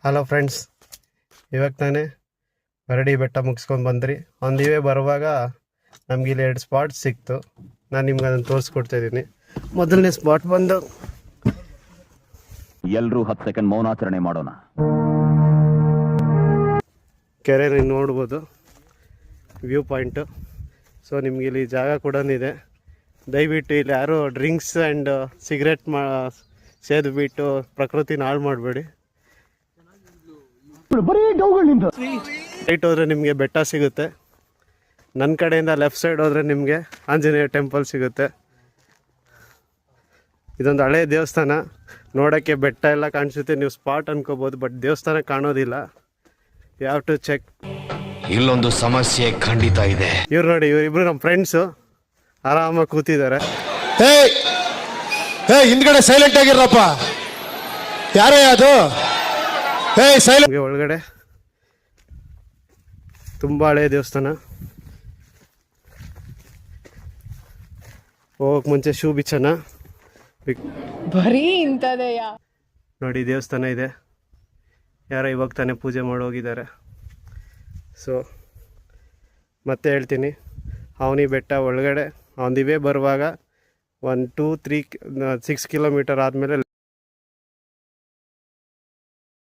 Hello friends, ಇವಾಗ ತಾನೇ ಕರಡಿ ಬೆಟ್ಟ ಮುಗಿಸ್ಕೊಂಡು ಬಂದ್ರಿ. ಆನ್ ದಿ ವೇ ಬರುವಾಗ ನಮ್ಗೆ ಇಲ್ಲಿ 2 ಸ್ಪಾಟ್ ಸಿಕ್ತು. ನಾನು ನಿಮ್ಗೆ ಅದನ್ನು ತೋರಿಸ್ಕೊಡ್ತಾ ಇದ್ದೀನಿ. ಮೊದಲನೇ ಸ್ಪಾಟ್ ಬಂದು ಎಲ್ಲರೂ 10 ಸೆಕೆಂಡ್ ಮೌನಾಚರಣೆ ಮಾಡೋಣ. ಕೆರೆ ನೀವು ನೋಡ್ಬೋದು, ವ್ಯೂ ಪಾಯಿಂಟು. ಸೊ ನಿಮ್ಗೆ ಇಲ್ಲಿ ಜಾಗ ಕೂಡ ಇದೆ. ದಯವಿಟ್ಟು ಇಲ್ಲಿ ಯಾರು ಡ್ರಿಂಕ್ಸ್ ಆ್ಯಂಡ್ ಸಿಗರೆಟ್ ಸೇದು ಬಿಟ್ಟು ಪ್ರಕೃತಿನ ಹಾಳು ಮಾಡಬೇಡಿ. ರೈಟ್ ಹೋದರೆ ನಿಮಗೆ ಬೆಟ್ಟ ಸಿಗುತ್ತೆ. ನನ್ನ ಕಡೆಯಿಂದ ಲೆಫ್ಟ್ ಸೈಡ್ ಹೋದರೆ ನಿಮಗೆ ಆಂಜನೇಯ ಟೆಂಪಲ್ ಸಿಗುತ್ತೆ. ಇದೊಂದು ಹಳೆ ದೇವಸ್ಥಾನ. ನೋಡೋಕ್ಕೆ ಬೆಟ್ಟ ಎಲ್ಲ ಕಾಣಿಸುತ್ತೆ, ನೀವು ಸ್ಪಾಟ್ ಅನ್ಕೋಬೋದು, ಬಟ್ ದೇವಸ್ಥಾನ ಕಾಣೋದಿಲ್ಲ. You have to check. ಇಲ್ಲೊಂದು ಸಮಸ್ಯೆ ಖಂಡಿತ ಇದೆ. ಇವ್ರು ನೋಡಿ, ಇವರಿಬ್ರು ನಮ್ಮ ಫ್ರೆಂಡ್ಸು ಆರಾಮಾಗಿ ಕೂತಿದ್ದಾರೆ. ಹಿಂದ್ಗಡೆ ಸೈಲೆಂಟ್ ಆಗಿರಪ್ಪ. ಯಾರೇ ಅದು? ಸೈಲೆಂಟ್. ಒಳಗಡೆ ತುಂಬ ಹಳೆ ದೇವಸ್ಥಾನ. ಹೋಗಕ್ಕೆ ಮುಂಚೆ ಶೂ ಬಿಚ್ಚನ. ಬರೀ ಇಂಥದೆಯ ನೋಡಿ, ದೇವಸ್ಥಾನ ಇದೆ. ಯಾರೋ ಇವಾಗ ತಾನೇ ಪೂಜೆ ಮಾಡೋಗಿದ್ದಾರೆ. ಸೊ ಮತ್ತೆ ಹೇಳ್ತೀನಿ, ಅವನಿ ಬೆಟ್ಟ ಒಳಗಡೆ ಆನ್ ದಿ ವೇ ಬರುವಾಗ 1 2 3 6 ಕಿಲೋಮೀಟರ್ ಆದಮೇಲೆ